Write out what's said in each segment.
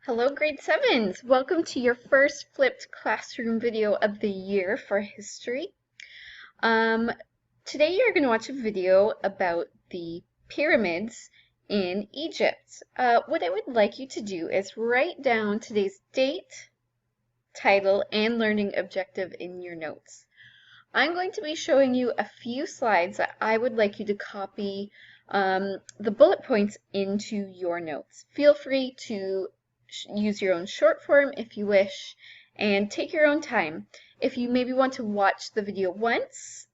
Hello, grade 7s! Welcome to your first flipped classroom video of the year for history. Today you're going to watch a video about the pyramids in Egypt. What I would like you to do is write down today's date, title, and learning objective in your notes. I'm going to be showing you a few slides that I would like you to copy the bullet points into your notes. Feel free to use your own short form if you wish, and take your own time. If you maybe want to watch the video once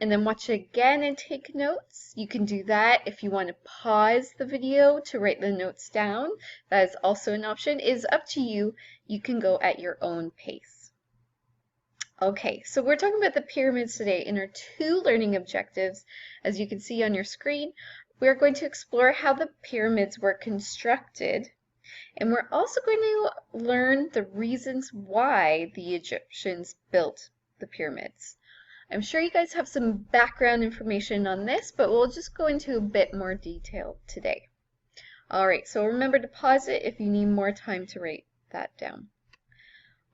and then watch it again and take notes, you can do that. If you want to pause the video to write the notes down, that is also an option. It is up to you. You can go at your own pace. Okay, so we're talking about the pyramids today in our two learning objectives. As you can see on your screen, we're going to explore how the pyramids were constructed, and we're also going to learn the reasons why the Egyptians built the pyramids. I'm sure you guys have some background information on this, but we'll just go into a bit more detail today. Alright, so remember to pause it if you need more time to write that down.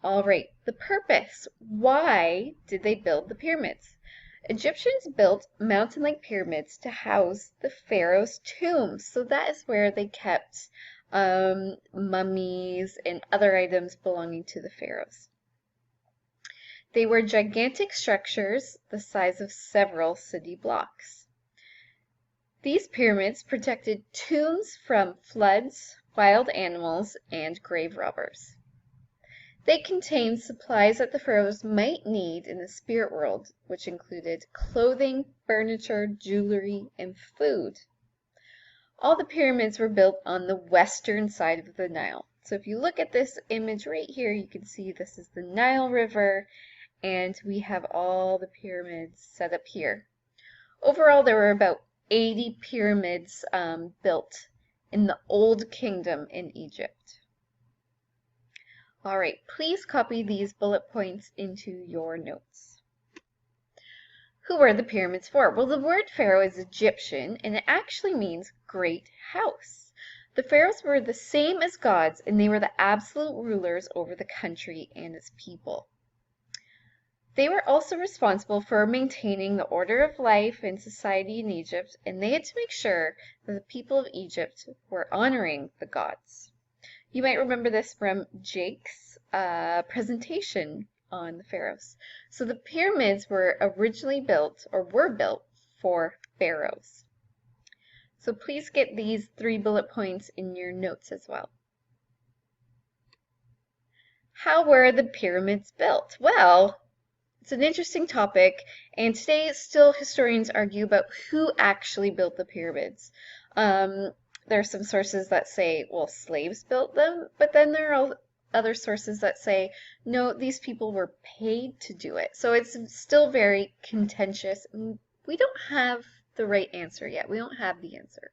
Alright, the purpose. Why did they build the pyramids? Egyptians built mountain-like pyramids to house the pharaoh's tombs. So that is where they kept mummies and other items belonging to the pharaohs. They were gigantic structures the size of several city blocks. These pyramids protected tombs from floods, wild animals, and grave robbers. They contained supplies that the pharaohs might need in the spirit world, which included clothing, furniture, jewelry, and food. All the pyramids were built on the western side of the Nile. So if you look at this image right here, you can see this is the Nile River, and we have all the pyramids set up here. Overall, there were about 80 pyramids built in the Old Kingdom in Egypt. All right, please copy these bullet points into your notes. Who were the pyramids for? Well, the word pharaoh is Egyptian, and it actually means great house. The pharaohs were the same as gods, and they were the absolute rulers over the country and its people. They were also responsible for maintaining the order of life and society in Egypt, and they had to make sure that the people of Egypt were honoring the gods. You might remember this from Jake's presentation on the pharaohs. So the pyramids were originally built, or were built, for pharaohs. So please get these 3 bullet points in your notes as well. How were the pyramids built? Well, it's an interesting topic, and today still historians argue about who actually built the pyramids. There are some sources that say, well, slaves built them, but then there are other sources that say, no, these people were paid to do it. So it's still very contentious. We don't have the right answer yet. We don't have the answer.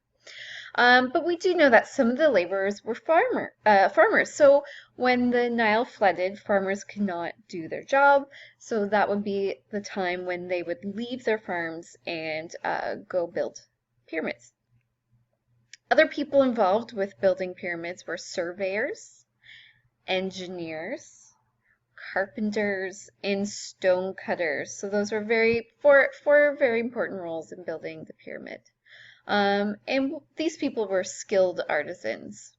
But we do know that some of the laborers were farmers. So when the Nile flooded, farmers could not do their job. So that would be the time when they would leave their farms and go build pyramids. Other people involved with building pyramids were surveyors, engineers, carpenters, and stone cutters. So those were four very important roles in building the pyramid. And these people were skilled artisans.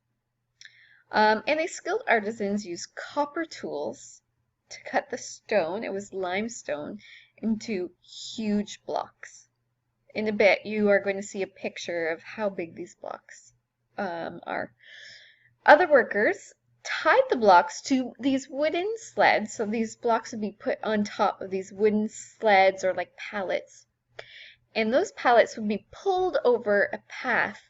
And these skilled artisans used copper tools to cut the stone, it was limestone, into huge blocks. In a bit, you are going to see a picture of how big these blocks are. Other workers tied the blocks to these wooden sleds. So these blocks would be put on top of these wooden sleds or like pallets. And those pallets would be pulled over a path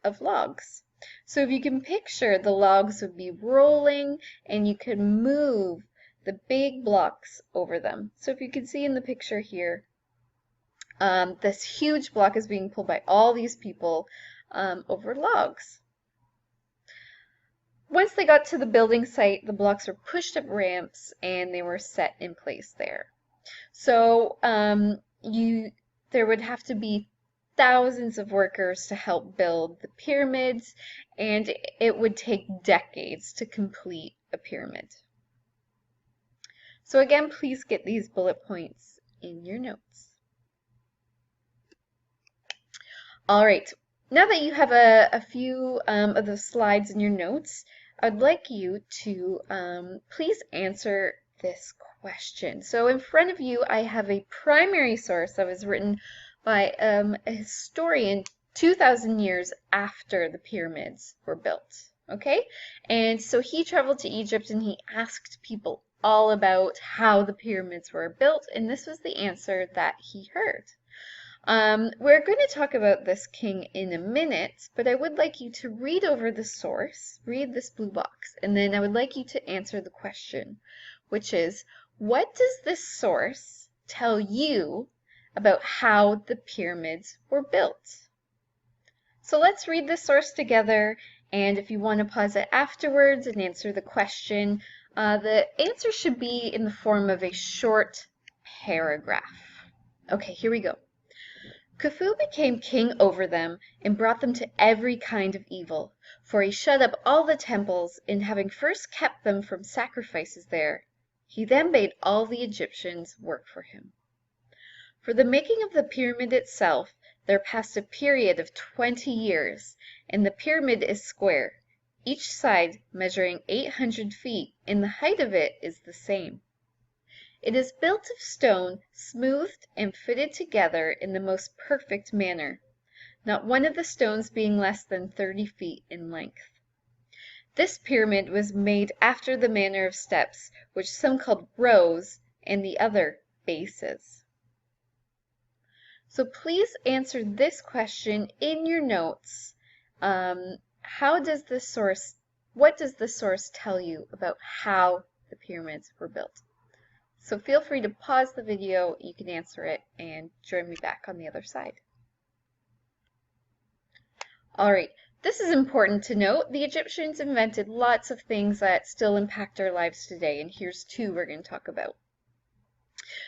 of logs. So if you can picture, the logs would be rolling and you could move the big blocks over them. So if you can see in the picture here, this huge block is being pulled by all these people over logs. Once they got to the building site, the blocks were pushed up ramps and they were set in place there. So there would have to be thousands of workers to help build the pyramids, and it would take decades to complete a pyramid. So again, please get these bullet points in your notes. All right, now that you have a few of the slides in your notes, I'd like you to please answer this question. So in front of you, I have a primary source that was written by a historian 2,000 years after the pyramids were built. Okay, and so he traveled to Egypt and he asked people all about how the pyramids were built, and this was the answer that he heard. We're going to talk about this king in a minute, but I would like you to read over the source, read this blue box, and then I would like you to answer the question, which is, what does this source tell you about how the pyramids were built? So let's read the source together, and if you want to pause it afterwards and answer the question, the answer should be in the form of a short paragraph. Okay, here we go. Khufu became king over them and brought them to every kind of evil, for he shut up all the temples, and having first kept them from sacrifices there, he then bade all the Egyptians work for him. For the making of the pyramid itself, there passed a period of 20 years, and the pyramid is square, each side measuring 800 feet, and the height of it is the same. It is built of stone, smoothed and fitted together in the most perfect manner, not one of the stones being less than 30 feet in length. This pyramid was made after the manner of steps, which some called rows, and the other bases. So please answer this question in your notes. What does the source tell you about how the pyramids were built? So feel free to pause the video, you can answer it, and join me back on the other side. All right, this is important to note. The Egyptians invented lots of things that still impact our lives today, and here's two we're going to talk about.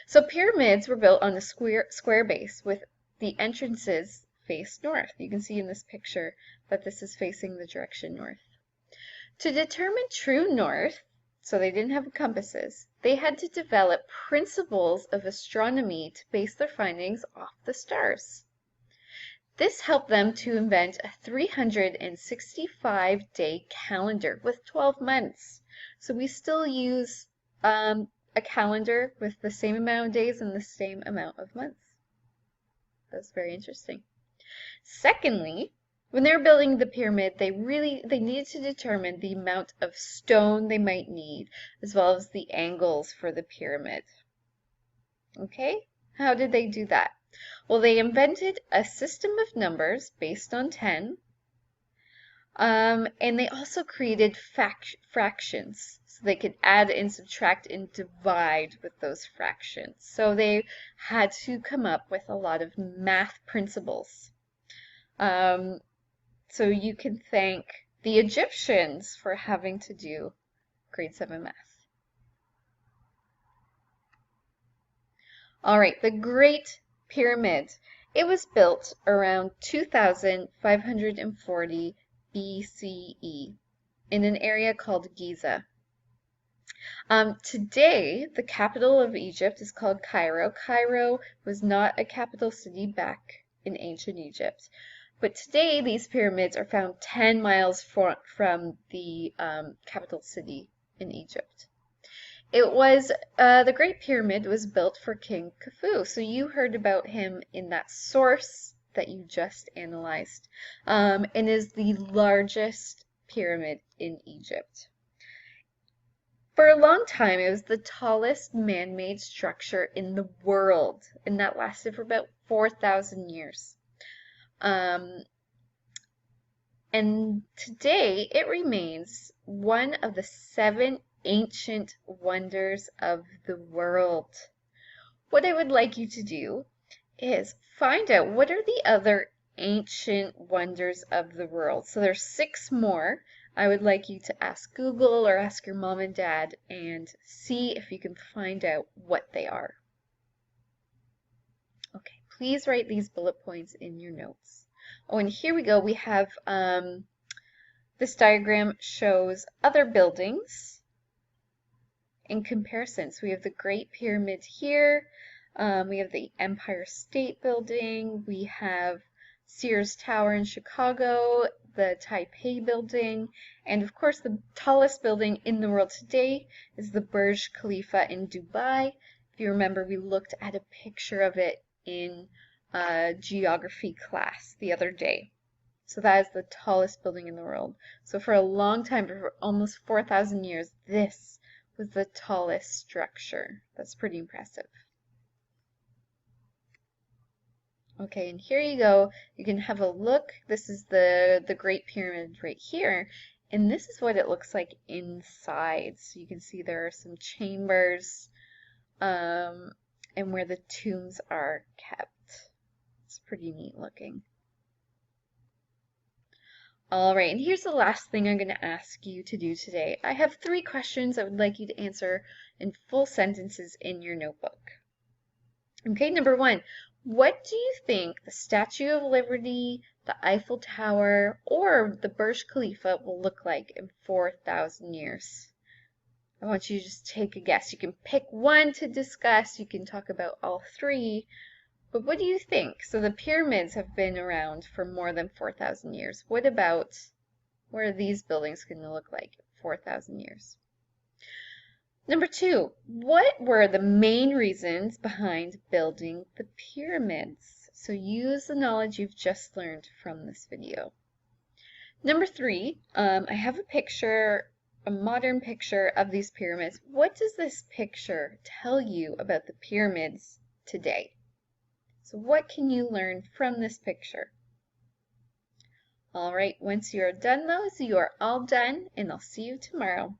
So pyramids were built on a square base with the entrances face north. You can see in this picture that this is facing the direction north. To determine true north, so they didn't have compasses, they had to develop principles of astronomy to base their findings off the stars. This helped them to invent a 365-day calendar with 12 months. So we still use a calendar with the same amount of days and the same amount of months. That's very interesting. Secondly, when they were building the pyramid, they needed to determine the amount of stone they might need, as well as the angles for the pyramid. Okay, how did they do that? Well, they invented a system of numbers based on 10, and they also created fractions, so they could add and subtract and divide with those fractions. So they had to come up with a lot of math principles. So you can thank the Egyptians for having to do grade 7 math. All right, the Great Pyramid. It was built around 2540 BCE in an area called Giza. Today, the capital of Egypt is called Cairo. Cairo was not a capital city back in ancient Egypt. But today, these pyramids are found 10 miles from the capital city in Egypt. The Great Pyramid was built for King Khufu. So you heard about him in that source that you just analyzed, and is the largest pyramid in Egypt. For a long time, it was the tallest man-made structure in the world, and that lasted for about 4,000 years. And today it remains one of the 7 ancient wonders of the world. What I would like you to do is find out what are the other ancient wonders of the world. So there's 6 more. I would like you to ask Google or ask your mom and dad and see if you can find out what they are. Okay, please write these bullet points in your notes. Oh, and here we go. We have this diagram shows other buildings in comparison. So we have the Great Pyramid here. We have the Empire State Building. We have Sears Tower in Chicago, the Taipei Building, and of course the tallest building in the world today is the Burj Khalifa in Dubai. If you remember, we looked at a picture of it in geography class the other day. So that is the tallest building in the world. So for a long time, for almost 4,000 years, this was the tallest structure. That's pretty impressive. Okay, and here you go. You can have a look. This is the Great Pyramid right here. And this is what it looks like inside. So you can see there are some chambers and where the tombs are kept. It's pretty neat looking. All right, and here's the last thing I'm going to ask you to do today. I have 3 questions I would like you to answer in full sentences in your notebook. Okay, number 1, what do you think the Statue of Liberty, the Eiffel Tower, or the Burj Khalifa will look like in 4,000 years? I want you to just take a guess. You can pick one to discuss. You can talk about all 3. But what do you think? So the pyramids have been around for more than 4,000 years. What are these buildings going to look like in 4,000 years? Number 2, what were the main reasons behind building the pyramids? So use the knowledge you've just learned from this video. Number 3, I have a picture, a modern picture of these pyramids. What does this picture tell you about the pyramids today? So what can you learn from this picture? All right, once you are done those, you are all done, and I'll see you tomorrow.